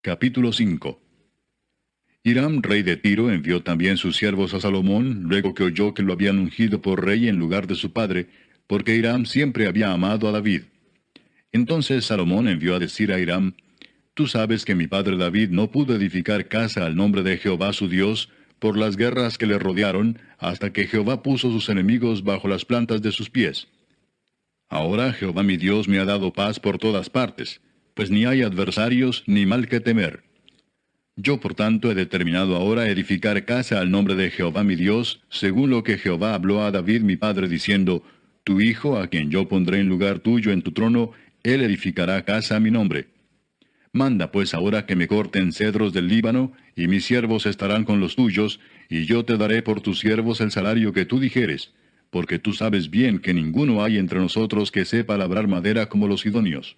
Capítulo 5. Hiram, rey de Tiro, envió también sus siervos a Salomón, luego que oyó que lo habían ungido por rey en lugar de su padre, porque Hiram siempre había amado a David. Entonces Salomón envió a decir a Hiram: Tú sabes que mi padre David no pudo edificar casa al nombre de Jehová su Dios, por las guerras que le rodearon, hasta que Jehová puso sus enemigos bajo las plantas de sus pies. Ahora Jehová mi Dios me ha dado paz por todas partes, pues ni hay adversarios ni mal que temer. Yo por tanto he determinado ahora edificar casa al nombre de Jehová mi Dios, según lo que Jehová habló a David mi padre diciendo: Tu hijo, a quien yo pondré en lugar tuyo en tu trono, él edificará casa a mi nombre. Manda pues ahora que me corten cedros del Líbano, y mis siervos estarán con los tuyos, y yo te daré por tus siervos el salario que tú dijeres, porque tú sabes bien que ninguno hay entre nosotros que sepa labrar madera como los sidonios.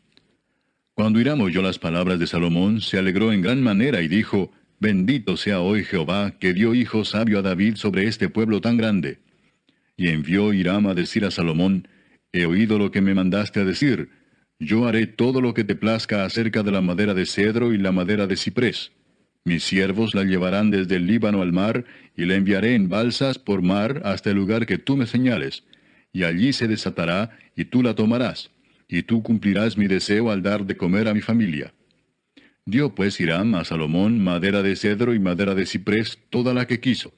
Cuando Hiram oyó las palabras de Salomón, se alegró en gran manera y dijo: Bendito sea hoy Jehová, que dio hijo sabio a David sobre este pueblo tan grande. Y envió Hiram a decir a Salomón: He oído lo que me mandaste a decir. Yo haré todo lo que te plazca acerca de la madera de cedro y la madera de ciprés. Mis siervos la llevarán desde el Líbano al mar, y la enviaré en balsas por mar hasta el lugar que tú me señales. Y allí se desatará, y tú la tomarás, y tú cumplirás mi deseo al dar de comer a mi familia. Dio pues Hiram a Salomón madera de cedro y madera de ciprés, toda la que quiso.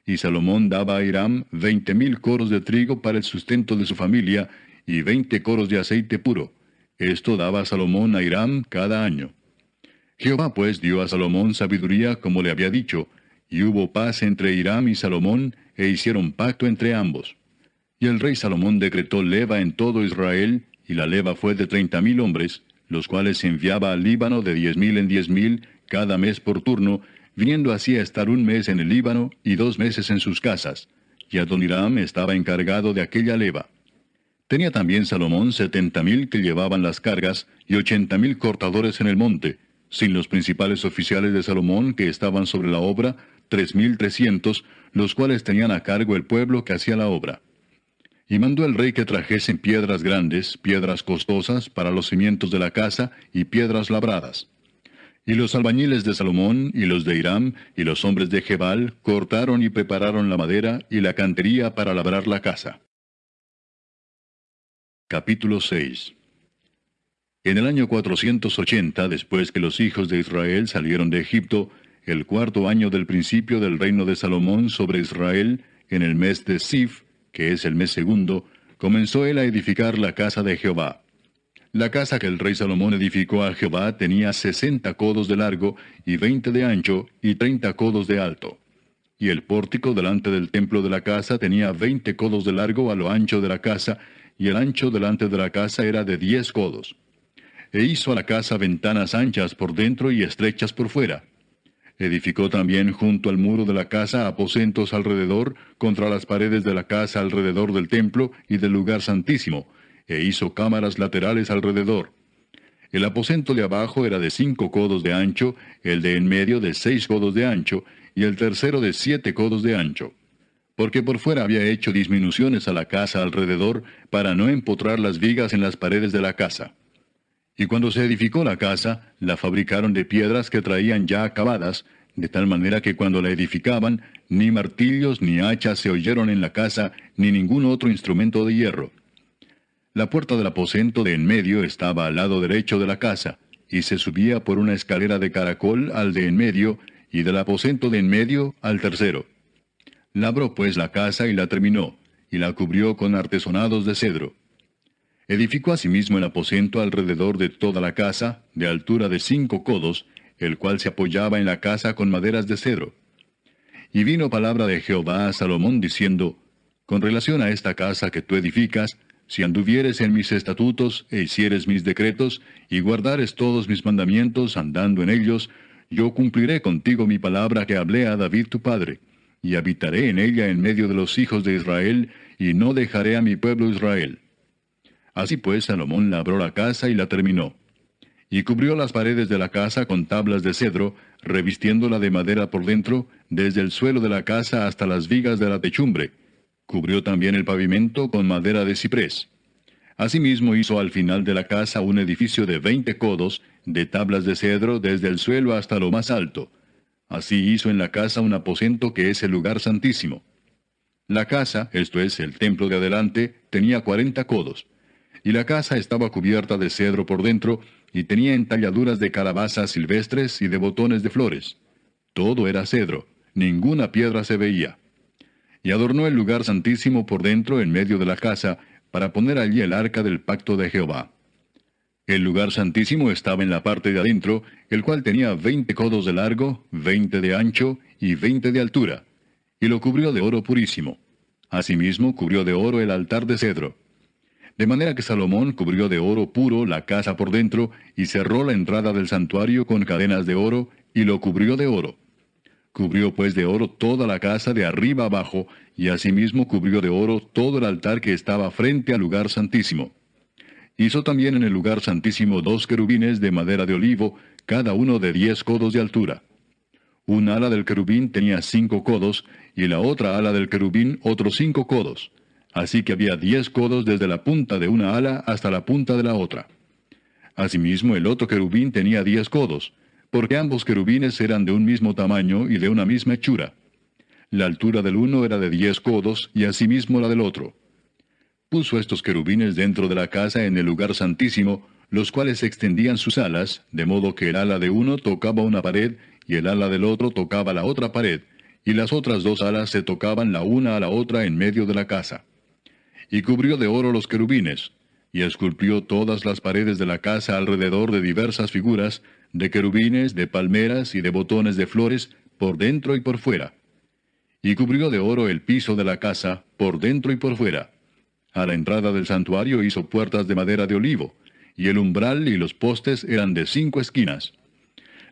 Y Salomón daba a Hiram 20,000 coros de trigo para el sustento de su familia, y 20 coros de aceite puro. Esto daba Salomón a Hiram cada año. Jehová pues dio a Salomón sabiduría como le había dicho, y hubo paz entre Hiram y Salomón, e hicieron pacto entre ambos. Y el rey Salomón decretó leva en todo Israel, y la leva fue de 30,000 hombres, los cuales se enviaba al Líbano de 10,000 en 10,000, cada mes por turno, viniendo así a estar un mes en el Líbano y 2 meses en sus casas, y Adoniram estaba encargado de aquella leva. Tenía también Salomón 70,000 que llevaban las cargas, y 80,000 cortadores en el monte, sin los principales oficiales de Salomón que estaban sobre la obra, 3,300, los cuales tenían a cargo el pueblo que hacía la obra. Y mandó el rey que trajesen piedras grandes, piedras costosas, para los cimientos de la casa, y piedras labradas. Y los albañiles de Salomón, y los de Hiram, y los hombres de Gebal, cortaron y prepararon la madera y la cantería para labrar la casa. Capítulo 6. En el año 480, después que los hijos de Israel salieron de Egipto, el 4º año del principio del reino de Salomón sobre Israel, en el mes de Sif, que es el mes segundo, comenzó él a edificar la casa de Jehová. La casa que el rey Salomón edificó a Jehová tenía 60 codos de largo, y 20 de ancho, y 30 codos de alto. Y el pórtico delante del templo de la casa tenía 20 codos de largo a lo ancho de la casa, y el ancho delante de la casa era de 10 codos. E hizo a la casa ventanas anchas por dentro y estrechas por fuera. Edificó también junto al muro de la casa aposentos alrededor, contra las paredes de la casa alrededor del templo y del lugar santísimo, e hizo cámaras laterales alrededor. El aposento de abajo era de 5 codos de ancho, el de en medio de 6 codos de ancho, y el tercero de 7 codos de ancho. Porque por fuera había hecho disminuciones a la casa alrededor, para no empotrar las vigas en las paredes de la casa. Y cuando se edificó la casa, la fabricaron de piedras que traían ya acabadas, de tal manera que cuando la edificaban, ni martillos ni hachas se oyeron en la casa, ni ningún otro instrumento de hierro. La puerta del aposento de en medio estaba al lado derecho de la casa, y se subía por una escalera de caracol al de en medio, y del aposento de en medio al tercero. Labró pues la casa y la terminó, y la cubrió con artesonados de cedro. Edificó asimismo el aposento alrededor de toda la casa, de altura de 5 codos, el cual se apoyaba en la casa con maderas de cedro. Y vino palabra de Jehová a Salomón diciendo: Con relación a esta casa que tú edificas, si anduvieres en mis estatutos, e hicieres mis decretos, y guardares todos mis mandamientos andando en ellos, yo cumpliré contigo mi palabra que hablé a David tu padre, y habitaré en ella en medio de los hijos de Israel, y no dejaré a mi pueblo Israel. Así pues Salomón labró la casa y la terminó. Y cubrió las paredes de la casa con tablas de cedro, revistiéndola de madera por dentro, desde el suelo de la casa hasta las vigas de la techumbre. Cubrió también el pavimento con madera de ciprés. Asimismo hizo al final de la casa un edificio de 20 codos, de tablas de cedro desde el suelo hasta lo más alto. Así hizo en la casa un aposento que es el lugar santísimo. La casa, esto es, el templo de adelante, tenía 40 codos. Y la casa estaba cubierta de cedro por dentro, y tenía entalladuras de calabazas silvestres y de botones de flores. Todo era cedro, ninguna piedra se veía. Y adornó el lugar santísimo por dentro en medio de la casa, para poner allí el arca del pacto de Jehová. El lugar santísimo estaba en la parte de adentro, el cual tenía 20 codos de largo, 20 de ancho y 20 de altura, y lo cubrió de oro purísimo. Asimismo cubrió de oro el altar de cedro. De manera que Salomón cubrió de oro puro la casa por dentro, y cerró la entrada del santuario con cadenas de oro, y lo cubrió de oro. Cubrió pues de oro toda la casa de arriba abajo, y asimismo cubrió de oro todo el altar que estaba frente al lugar santísimo. Hizo también en el lugar santísimo 2 querubines de madera de olivo, cada uno de 10 codos de altura. Un ala del querubín tenía 5 codos, y la otra ala del querubín otros 5 codos. Así que había 10 codos desde la punta de una ala hasta la punta de la otra. Asimismo el otro querubín tenía 10 codos, porque ambos querubines eran de un mismo tamaño y de una misma hechura. La altura del uno era de 10 codos, y asimismo la del otro. Puso estos querubines dentro de la casa en el lugar santísimo, los cuales extendían sus alas, de modo que el ala de uno tocaba una pared, y el ala del otro tocaba la otra pared, y las otras 2 alas se tocaban la una a la otra en medio de la casa. Y cubrió de oro los querubines, y esculpió todas las paredes de la casa alrededor de diversas figuras, de querubines, de palmeras y de botones de flores, por dentro y por fuera. Y cubrió de oro el piso de la casa, por dentro y por fuera. A la entrada del santuario hizo puertas de madera de olivo, y el umbral y los postes eran de 5 esquinas.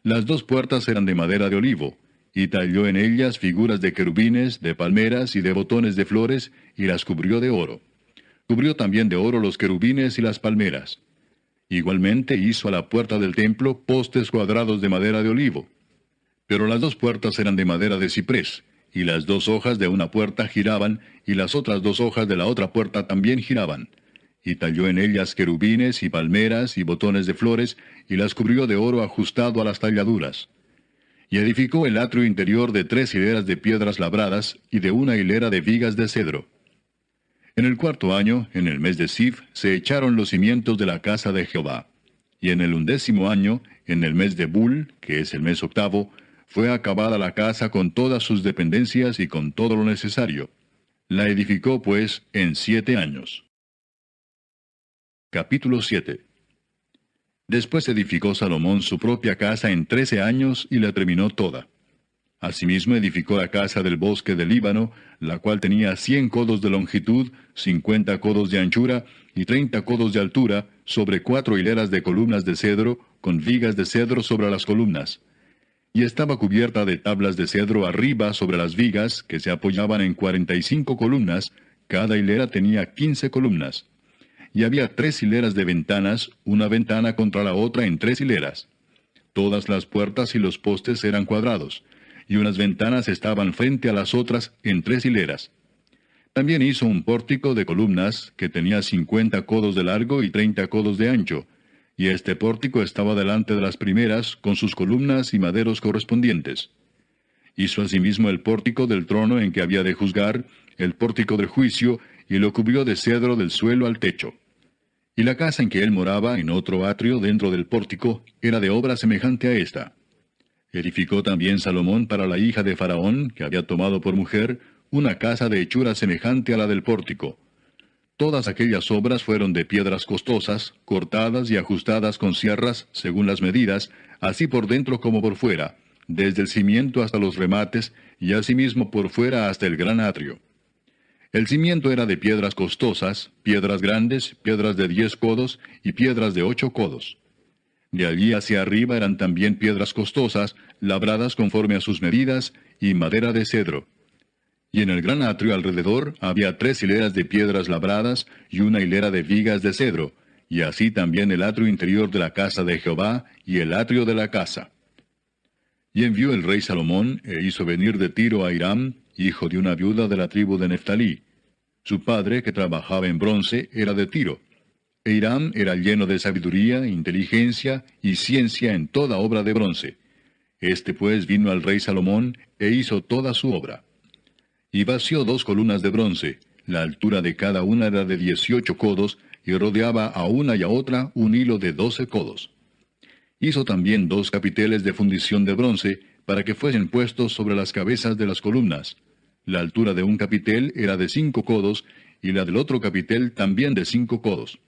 Las 2 puertas eran de madera de olivo, y talló en ellas figuras de querubines, de palmeras y de botones de flores, y las cubrió de oro. Cubrió también de oro los querubines y las palmeras. Igualmente hizo a la puerta del templo postes cuadrados de madera de olivo. Pero las 2 puertas eran de madera de ciprés, y las 2 hojas de una puerta giraban, y las otras 2 hojas de la otra puerta también giraban. Y talló en ellas querubines y palmeras y botones de flores, y las cubrió de oro ajustado a las talladuras. Y edificó el atrio interior de 3 hileras de piedras labradas, y de una hilera de vigas de cedro. En el 4º año, en el mes de Sif, se echaron los cimientos de la casa de Jehová. Y en el 11º año, en el mes de Bul, que es el mes 8º, fue acabada la casa con todas sus dependencias y con todo lo necesario. La edificó, pues, en 7 años. Capítulo 7. Después edificó Salomón su propia casa en 13 años y la terminó toda. Asimismo edificó la casa del bosque del Líbano, la cual tenía 100 codos de longitud, 50 codos de anchura y 30 codos de altura, sobre 4 hileras de columnas de cedro, con vigas de cedro sobre las columnas. Y estaba cubierta de tablas de cedro arriba sobre las vigas, que se apoyaban en 45 columnas, cada hilera tenía 15 columnas. Y había 3 hileras de ventanas, una ventana contra la otra en 3 hileras. Todas las puertas y los postes eran cuadrados, y unas ventanas estaban frente a las otras en 3 hileras. También hizo un pórtico de columnas, que tenía 50 codos de largo y 30 codos de ancho, y este pórtico estaba delante de las primeras, con sus columnas y maderos correspondientes. Hizo asimismo el pórtico del trono en que había de juzgar, el pórtico del juicio, y lo cubrió de cedro del suelo al techo. Y la casa en que él moraba, en otro atrio dentro del pórtico, era de obra semejante a esta. Edificó también Salomón para la hija de Faraón, que había tomado por mujer, una casa de hechura semejante a la del pórtico. Todas aquellas obras fueron de piedras costosas, cortadas y ajustadas con sierras, según las medidas, así por dentro como por fuera, desde el cimiento hasta los remates, y asimismo por fuera hasta el gran atrio. El cimiento era de piedras costosas, piedras grandes, piedras de 10 codos y piedras de 8 codos. De allí hacia arriba eran también piedras costosas, labradas conforme a sus medidas, y madera de cedro. Y en el gran atrio alrededor había 3 hileras de piedras labradas y una hilera de vigas de cedro, y así también el atrio interior de la casa de Jehová y el atrio de la casa. Y envió el rey Salomón, e hizo venir de Tiro a Hiram, hijo de una viuda de la tribu de Neftalí. Su padre, que trabajaba en bronce, era de Tiro. E Hiram era lleno de sabiduría, inteligencia y ciencia en toda obra de bronce. Este pues vino al rey Salomón e hizo toda su obra. Y vació 2 columnas de bronce, la altura de cada una era de 18 codos, y rodeaba a una y a otra un hilo de 12 codos. Hizo también 2 capiteles de fundición de bronce, para que fuesen puestos sobre las cabezas de las columnas. La altura de un capitel era de 5 codos, y la del otro capitel también de 5 codos.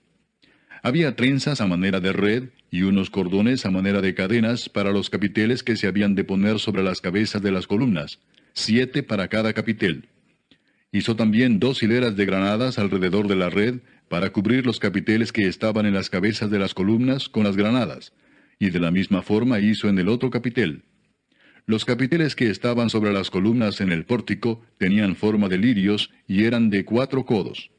Había trenzas a manera de red, y unos cordones a manera de cadenas para los capiteles que se habían de poner sobre las cabezas de las columnas, 7 para cada capitel. Hizo también 2 hileras de granadas alrededor de la red, para cubrir los capiteles que estaban en las cabezas de las columnas con las granadas, y de la misma forma hizo en el otro capitel. Los capiteles que estaban sobre las columnas en el pórtico tenían forma de lirios y eran de 4 codos.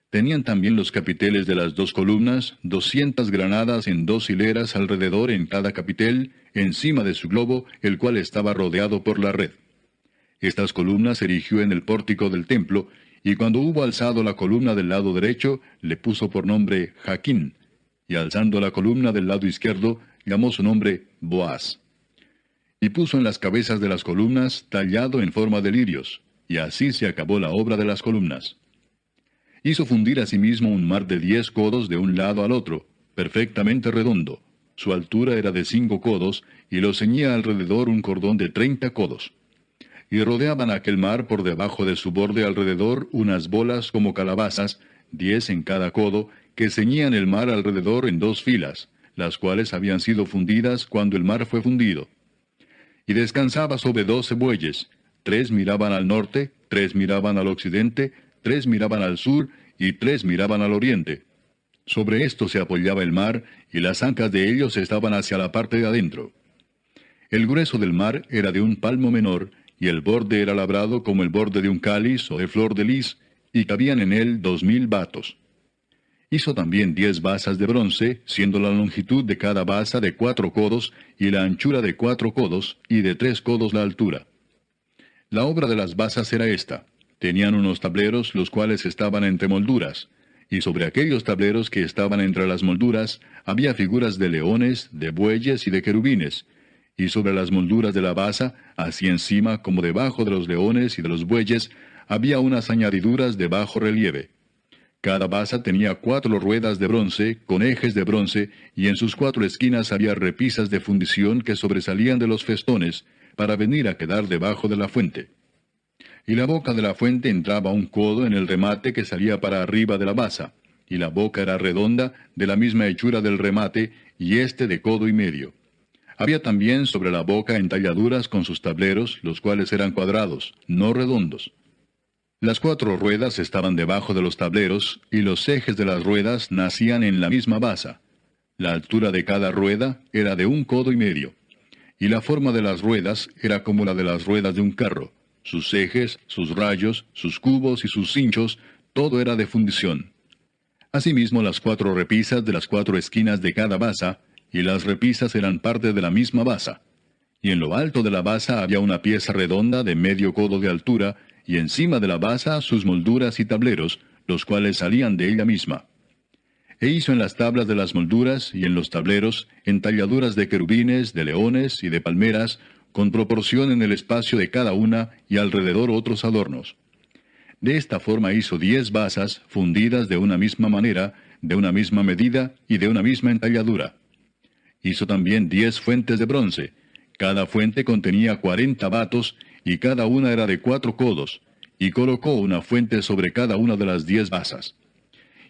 Tenían también los capiteles de las 2 columnas 200 granadas en 2 hileras alrededor en cada capitel, encima de su globo, el cual estaba rodeado por la red. Estas columnas erigió en el pórtico del templo, y cuando hubo alzado la columna del lado derecho, le puso por nombre Jaquín, y alzando la columna del lado izquierdo, llamó su nombre Boaz. Y puso en las cabezas de las columnas tallado en forma de lirios, y así se acabó la obra de las columnas. Hizo fundir asimismo un mar de 10 codos de un lado al otro, perfectamente redondo. Su altura era de 5 codos, y lo ceñía alrededor un cordón de 30 codos. Y rodeaban aquel mar por debajo de su borde alrededor unas bolas como calabazas, 10 en cada codo, que ceñían el mar alrededor en 2 filas, las cuales habían sido fundidas cuando el mar fue fundido. Y descansaba sobre 12 bueyes, 3 miraban al norte, 3 miraban al occidente, 3 miraban al sur, y 3 miraban al oriente. Sobre esto se apoyaba el mar, y las ancas de ellos estaban hacia la parte de adentro. El grueso del mar era de un palmo menor, y el borde era labrado como el borde de un cáliz o de flor de lis, y cabían en él 2000 batos. Hizo también 10 basas de bronce, siendo la longitud de cada basa de 4 codos, y la anchura de 4 codos, y de 3 codos la altura. La obra de las basas era esta. Tenían unos tableros, los cuales estaban entre molduras, y sobre aquellos tableros que estaban entre las molduras, había figuras de leones, de bueyes y de querubines, y sobre las molduras de la basa, así encima como debajo de los leones y de los bueyes, había unas añadiduras de bajo relieve. Cada basa tenía 4 ruedas de bronce, con ejes de bronce, y en sus 4 esquinas había repisas de fundición que sobresalían de los festones, para venir a quedar debajo de la fuente. Y la boca de la fuente entraba 1 codo en el remate que salía para arriba de la basa, y la boca era redonda, de la misma hechura del remate, y este de codo y medio. Había también sobre la boca entalladuras con sus tableros, los cuales eran cuadrados, no redondos. Las 4 ruedas estaban debajo de los tableros, y los ejes de las ruedas nacían en la misma basa. La altura de cada rueda era de 1 codo y medio. Y la forma de las ruedas era como la de las ruedas de un carro. Sus ejes, sus rayos, sus cubos y sus cinchos, todo era de fundición. Asimismo las 4 repisas de las 4 esquinas de cada basa, y las repisas eran parte de la misma basa. Y en lo alto de la basa había una pieza redonda de medio codo de altura, y encima de la basa sus molduras y tableros, los cuales salían de ella misma. E hizo en las tablas de las molduras y en los tableros entalladuras de querubines, de leones y de palmeras, con proporción en el espacio de cada una, y alrededor otros adornos. De esta forma hizo 10 basas, fundidas de una misma manera, de una misma medida y de una misma entalladura. Hizo también 10 fuentes de bronce. Cada fuente contenía 40 batos, y cada una era de 4 codos, y colocó una fuente sobre cada una de las 10 basas.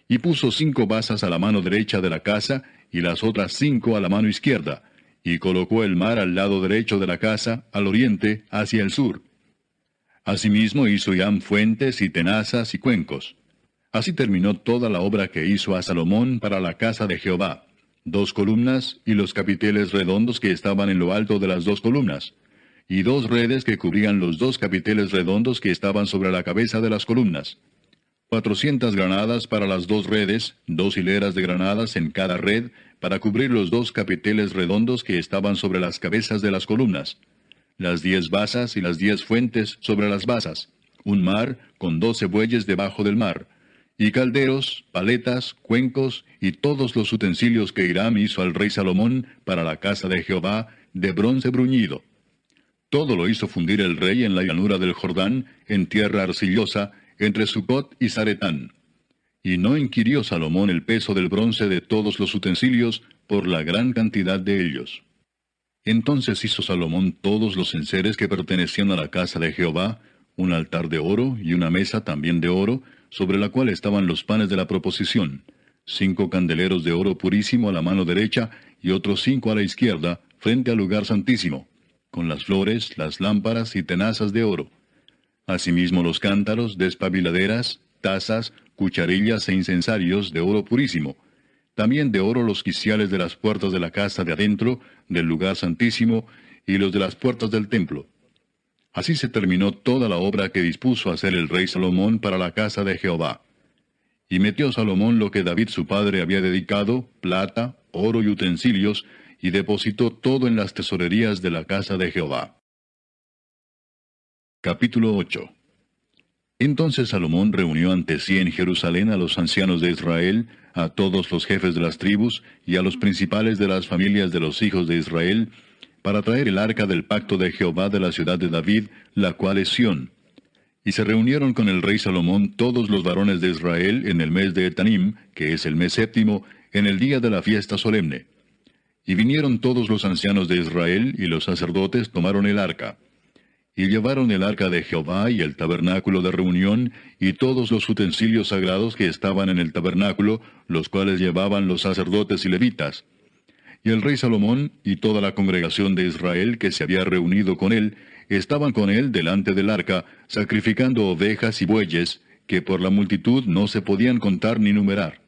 Y puso 5 basas a la mano derecha de la casa, y las otras 5 a la mano izquierda, y colocó el mar al lado derecho de la casa, al oriente, hacia el sur. Asimismo hizo Hiram fuentes y tenazas y cuencos. Así terminó toda la obra que hizo a Salomón para la casa de Jehová: 2 columnas y los capiteles redondos que estaban en lo alto de las 2 columnas, y 2 redes que cubrían los 2 capiteles redondos que estaban sobre la cabeza de las columnas. 400 granadas para las 2 redes, 2 hileras de granadas en cada red, para cubrir los 2 capiteles redondos que estaban sobre las cabezas de las columnas. Las 10 basas y las 10 fuentes sobre las basas. Un mar con 12 bueyes debajo del mar. y calderos, paletas, cuencos, y todos los utensilios que Hiram hizo al rey Salomón para la casa de Jehová, de bronce bruñido. Todo lo hizo fundir el rey en la llanura del Jordán, en tierra arcillosa, entre Sucot y Zaretán. Y no inquirió Salomón el peso del bronce de todos los utensilios, por la gran cantidad de ellos. Entonces hizo Salomón todos los enseres que pertenecían a la casa de Jehová, un altar de oro y una mesa también de oro, sobre la cual estaban los panes de la proposición, 5 candeleros de oro purísimo a la mano derecha, y otros 5 a la izquierda, frente al lugar santísimo, con las flores, las lámparas y tenazas de oro. Asimismo los cántaros, despabiladeras, tazas, cucharillas e incensarios de oro purísimo. También de oro los quiciales de las puertas de la casa de adentro, del lugar santísimo, y los de las puertas del templo. Así se terminó toda la obra que dispuso hacer el rey Salomón para la casa de Jehová. Y metió Salomón lo que David su padre había dedicado, plata, oro y utensilios, y depositó todo en las tesorerías de la casa de Jehová. Capítulo 8. Entonces Salomón reunió ante sí en Jerusalén a los ancianos de Israel, a todos los jefes de las tribus, y a los principales de las familias de los hijos de Israel, para traer el arca del pacto de Jehová de la ciudad de David, la cual es Sión. Y se reunieron con el rey Salomón todos los varones de Israel en el mes de Etanim, que es el mes séptimo, en el día de la fiesta solemne. Y vinieron todos los ancianos de Israel, y los sacerdotes tomaron el arca. Y llevaron el arca de Jehová y el tabernáculo de reunión, y todos los utensilios sagrados que estaban en el tabernáculo, los cuales llevaban los sacerdotes y levitas. Y el rey Salomón y toda la congregación de Israel que se había reunido con él, estaban con él delante del arca, sacrificando ovejas y bueyes, que por la multitud no se podían contar ni numerar.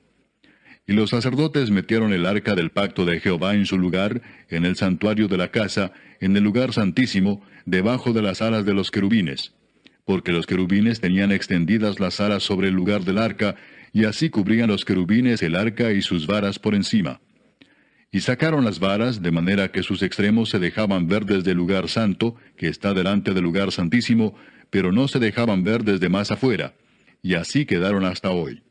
Y los sacerdotes metieron el arca del pacto de Jehová en su lugar, en el santuario de la casa, en el lugar santísimo, debajo de las alas de los querubines. Porque los querubines tenían extendidas las alas sobre el lugar del arca, y así cubrían los querubines el arca y sus varas por encima. Y sacaron las varas, de manera que sus extremos se dejaban ver desde el lugar santo, que está delante del lugar santísimo, pero no se dejaban ver desde más afuera. Y así quedaron hasta hoy.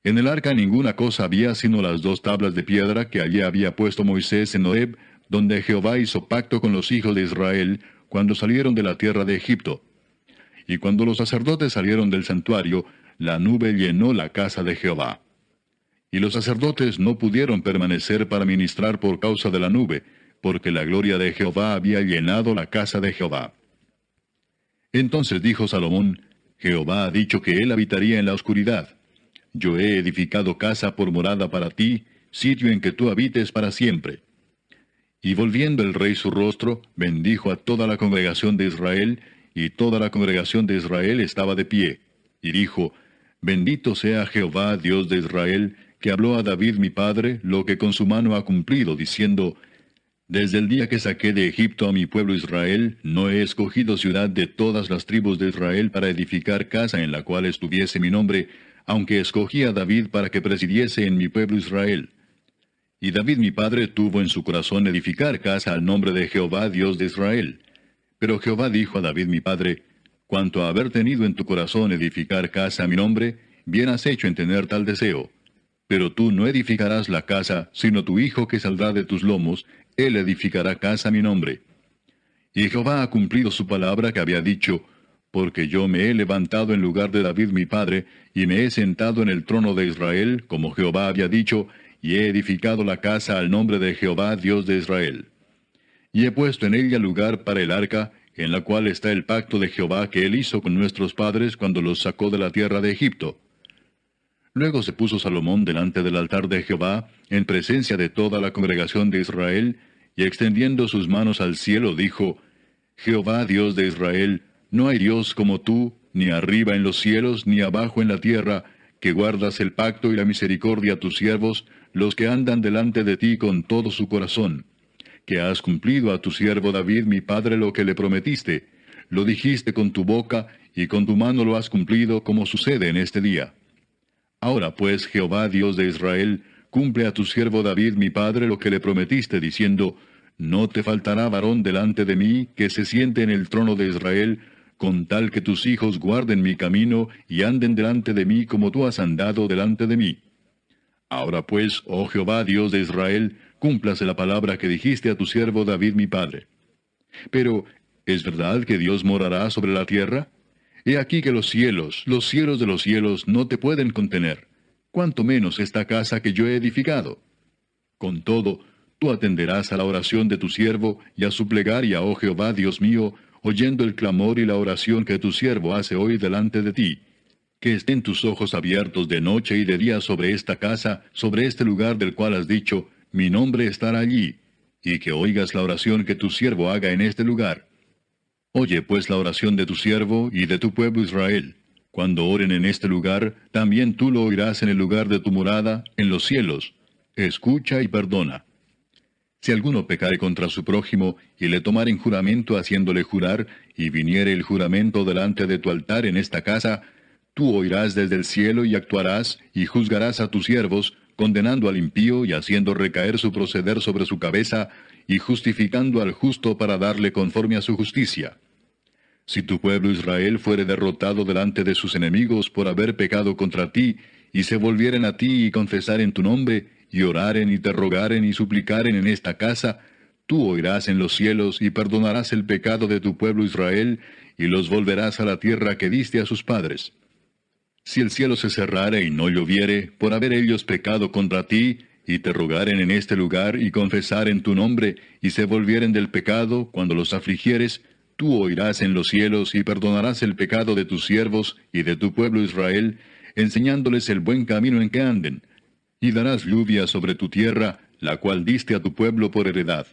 En el arca ninguna cosa había sino las 2 tablas de piedra que allí había puesto Moisés en Horeb, donde Jehová hizo pacto con los hijos de Israel, cuando salieron de la tierra de Egipto. Y cuando los sacerdotes salieron del santuario, la nube llenó la casa de Jehová. Y los sacerdotes no pudieron permanecer para ministrar por causa de la nube, porque la gloria de Jehová había llenado la casa de Jehová. Entonces dijo Salomón, Jehová ha dicho que él habitaría en la oscuridad. Yo he edificado casa por morada para ti, sitio en que tú habites para siempre. Y volviendo el rey su rostro, bendijo a toda la congregación de Israel, y toda la congregación de Israel estaba de pie. Y dijo, Bendito sea Jehová, Dios de Israel, que habló a David mi padre lo que con su mano ha cumplido, diciendo, Desde el día que saqué de Egipto a mi pueblo Israel, no he escogido ciudad de todas las tribus de Israel para edificar casa en la cual estuviese mi nombre, aunque escogí a David para que presidiese en mi pueblo Israel. Y David mi padre tuvo en su corazón edificar casa al nombre de Jehová, Dios de Israel. Pero Jehová dijo a David mi padre, Cuanto a haber tenido en tu corazón edificar casa a mi nombre, bien has hecho en tener tal deseo. Pero tú no edificarás la casa, sino tu hijo que saldrá de tus lomos, él edificará casa a mi nombre. Y Jehová ha cumplido su palabra que había dicho, porque yo me he levantado en lugar de David mi padre, y me he sentado en el trono de Israel, como Jehová había dicho, y he edificado la casa al nombre de Jehová, Dios de Israel. Y he puesto en ella lugar para el arca, en la cual está el pacto de Jehová que él hizo con nuestros padres cuando los sacó de la tierra de Egipto. Luego se puso Salomón delante del altar de Jehová, en presencia de toda la congregación de Israel, y extendiendo sus manos al cielo, dijo, Jehová, Dios de Israel, no hay Dios como tú, ni arriba en los cielos, ni abajo en la tierra, que guardas el pacto y la misericordia a tus siervos, los que andan delante de ti con todo su corazón. Que has cumplido a tu siervo David mi padre lo que le prometiste, lo dijiste con tu boca, y con tu mano lo has cumplido, como sucede en este día. Ahora pues, Jehová Dios de Israel, cumple a tu siervo David mi padre lo que le prometiste, diciendo, No te faltará varón delante de mí, que se siente en el trono de Israel, con tal que tus hijos guarden mi camino y anden delante de mí como tú has andado delante de mí. Ahora pues, oh Jehová, Dios de Israel, cúmplase la palabra que dijiste a tu siervo David mi padre. Pero, ¿es verdad que Dios morará sobre la tierra? He aquí que los cielos de los cielos, no te pueden contener, cuanto menos esta casa que yo he edificado. Con todo, tú atenderás a la oración de tu siervo y a su plegaria, oh Jehová, Dios mío, oyendo el clamor y la oración que tu siervo hace hoy delante de ti. Que estén tus ojos abiertos de noche y de día sobre esta casa, sobre este lugar del cual has dicho, mi nombre estará allí, y que oigas la oración que tu siervo haga en este lugar. Oye pues la oración de tu siervo y de tu pueblo Israel. Cuando oren en este lugar, también tú lo oirás en el lugar de tu morada, en los cielos. Escucha y perdona. Si alguno pecare contra su prójimo, y le tomaren juramento haciéndole jurar, y viniere el juramento delante de tu altar en esta casa, tú oirás desde el cielo y actuarás, y juzgarás a tus siervos, condenando al impío y haciendo recaer su proceder sobre su cabeza, y justificando al justo para darle conforme a su justicia. Si tu pueblo Israel fuere derrotado delante de sus enemigos por haber pecado contra ti, y se volvieren a ti y confesaren tu nombre, y oraren y te rogaren y suplicaren en esta casa, tú oirás en los cielos y perdonarás el pecado de tu pueblo Israel, y los volverás a la tierra que diste a sus padres. Si el cielo se cerrare y no lloviere, por haber ellos pecado contra ti, y te rogaren en este lugar y confesaren tu nombre, y se volvieren del pecado cuando los afligieres, tú oirás en los cielos y perdonarás el pecado de tus siervos y de tu pueblo Israel, enseñándoles el buen camino en que anden, y darás lluvia sobre tu tierra, la cual diste a tu pueblo por heredad.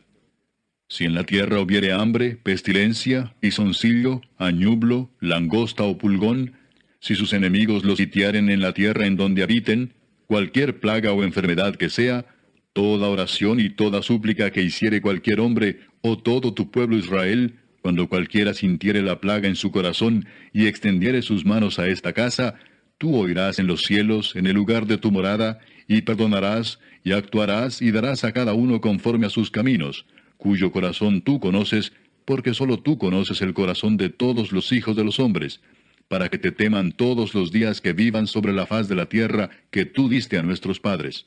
Si en la tierra hubiere hambre, pestilencia, pisoncillo, añublo, langosta o pulgón, si sus enemigos los sitiaren en la tierra en donde habiten, cualquier plaga o enfermedad que sea, toda oración y toda súplica que hiciere cualquier hombre o todo tu pueblo Israel, cuando cualquiera sintiere la plaga en su corazón y extendiere sus manos a esta casa, tú oirás en los cielos, en el lugar de tu morada, y perdonarás, y actuarás, y darás a cada uno conforme a sus caminos, cuyo corazón tú conoces, porque sólo tú conoces el corazón de todos los hijos de los hombres, para que te teman todos los días que vivan sobre la faz de la tierra que tú diste a nuestros padres.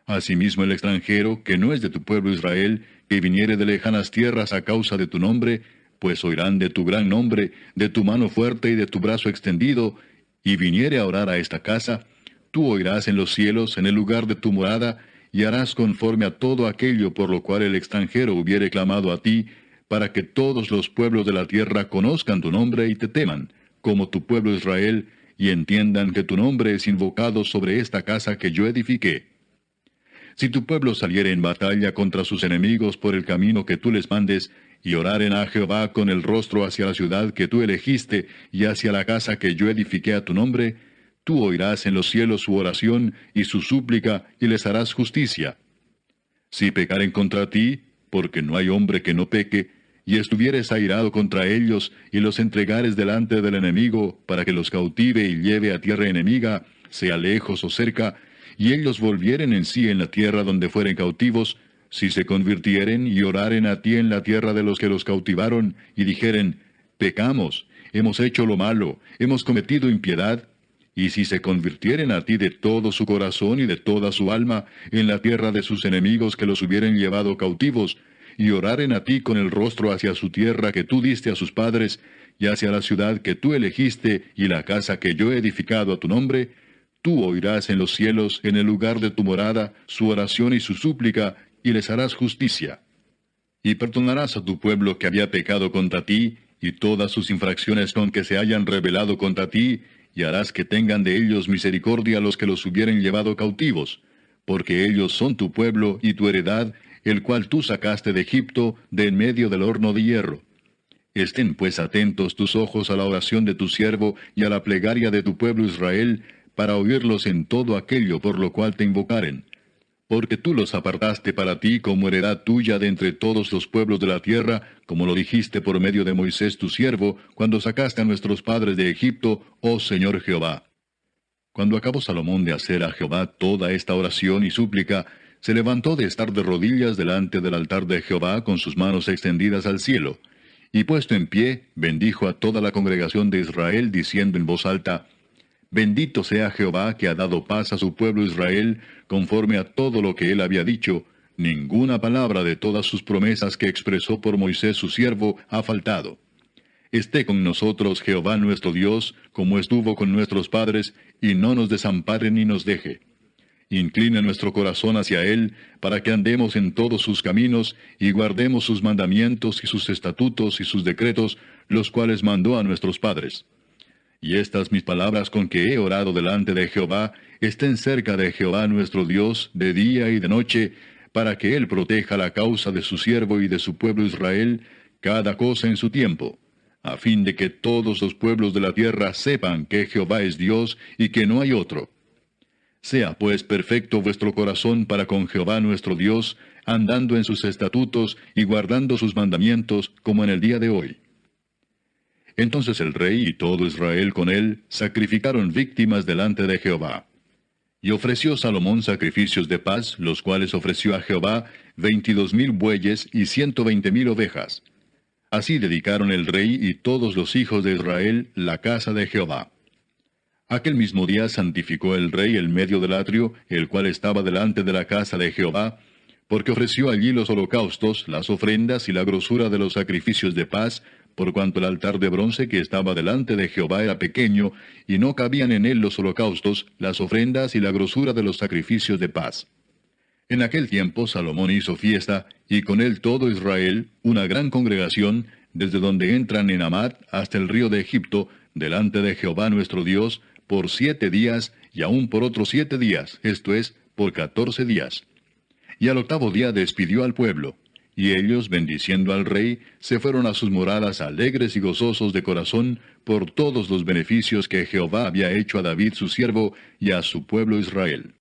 Asimismo el extranjero, que no es de tu pueblo Israel, que viniere de lejanas tierras a causa de tu nombre, pues oirán de tu gran nombre, de tu mano fuerte y de tu brazo extendido, y viniere a orar a esta casa, tú oirás en los cielos, en el lugar de tu morada, y harás conforme a todo aquello por lo cual el extranjero hubiere clamado a ti, para que todos los pueblos de la tierra conozcan tu nombre y te teman, como tu pueblo Israel, y entiendan que tu nombre es invocado sobre esta casa que yo edifiqué. Si tu pueblo saliere en batalla contra sus enemigos por el camino que tú les mandes, y oraren a Jehová con el rostro hacia la ciudad que tú elegiste, y hacia la casa que yo edifiqué a tu nombre, tú oirás en los cielos su oración y su súplica, y les harás justicia. Si pecaren contra ti, porque no hay hombre que no peque, y estuvieres airado contra ellos, y los entregares delante del enemigo, para que los cautive y lleve a tierra enemiga, sea lejos o cerca, y ellos volvieren en sí en la tierra donde fueren cautivos, si se convirtieren y oraren a ti en la tierra de los que los cautivaron, y dijeren, pecamos, hemos hecho lo malo, hemos cometido impiedad, y si se convirtieren a ti de todo su corazón y de toda su alma en la tierra de sus enemigos que los hubieren llevado cautivos, y oraren a ti con el rostro hacia su tierra que tú diste a sus padres, y hacia la ciudad que tú elegiste y la casa que yo he edificado a tu nombre, tú oirás en los cielos, en el lugar de tu morada, su oración y su súplica, y les harás justicia. Y perdonarás a tu pueblo que había pecado contra ti, y todas sus infracciones con que se hayan rebelado contra ti, y harás que tengan de ellos misericordia los que los hubieren llevado cautivos, porque ellos son tu pueblo y tu heredad, el cual tú sacaste de Egipto, de en medio del horno de hierro. Estén pues atentos tus ojos a la oración de tu siervo y a la plegaria de tu pueblo Israel, para oírlos en todo aquello por lo cual te invocaren. Porque tú los apartaste para ti como heredad tuya de entre todos los pueblos de la tierra, como lo dijiste por medio de Moisés tu siervo, cuando sacaste a nuestros padres de Egipto, oh Señor Jehová. Cuando acabó Salomón de hacer a Jehová toda esta oración y súplica, se levantó de estar de rodillas delante del altar de Jehová con sus manos extendidas al cielo, Y puesto en pie, bendijo a toda la congregación de Israel, diciendo en voz alta, Bendito sea Jehová que ha dado paz a su pueblo Israel, conforme a todo lo que él había dicho. Ninguna palabra de todas sus promesas que expresó por Moisés su siervo ha faltado. Esté con nosotros Jehová nuestro Dios, como estuvo con nuestros padres, y no nos desampare ni nos deje. Inclina nuestro corazón hacia Él, para que andemos en todos sus caminos, y guardemos sus mandamientos y sus estatutos y sus decretos, los cuales mandó a nuestros padres. Y estas mis palabras con que he orado delante de Jehová, estén cerca de Jehová nuestro Dios, de día y de noche, para que Él proteja la causa de su siervo y de su pueblo Israel, cada cosa en su tiempo, a fin de que todos los pueblos de la tierra sepan que Jehová es Dios y que no hay otro. Sea pues perfecto vuestro corazón para con Jehová nuestro Dios, andando en sus estatutos y guardando sus mandamientos, como en el día de hoy. Entonces el rey y todo Israel con él sacrificaron víctimas delante de Jehová. Y ofreció Salomón sacrificios de paz, los cuales ofreció a Jehová 22,000 bueyes y 120,000 ovejas. Así dedicaron el rey y todos los hijos de Israel la casa de Jehová. Aquel mismo día santificó el rey el medio del atrio, el cual estaba delante de la casa de Jehová, porque ofreció allí los holocaustos, las ofrendas y la grosura de los sacrificios de paz, por cuanto el altar de bronce que estaba delante de Jehová era pequeño, y no cabían en él los holocaustos, las ofrendas y la grosura de los sacrificios de paz. En aquel tiempo Salomón hizo fiesta, y con él todo Israel, una gran congregación, desde donde entran en Amat hasta el río de Egipto, delante de Jehová nuestro Dios, por 7 días, y aún por otros 7 días, esto es, por 14 días. Y al 8º día despidió al pueblo, y ellos, bendiciendo al rey, se fueron a sus moradas alegres y gozosos de corazón por todos los beneficios que Jehová había hecho a David su siervo y a su pueblo Israel.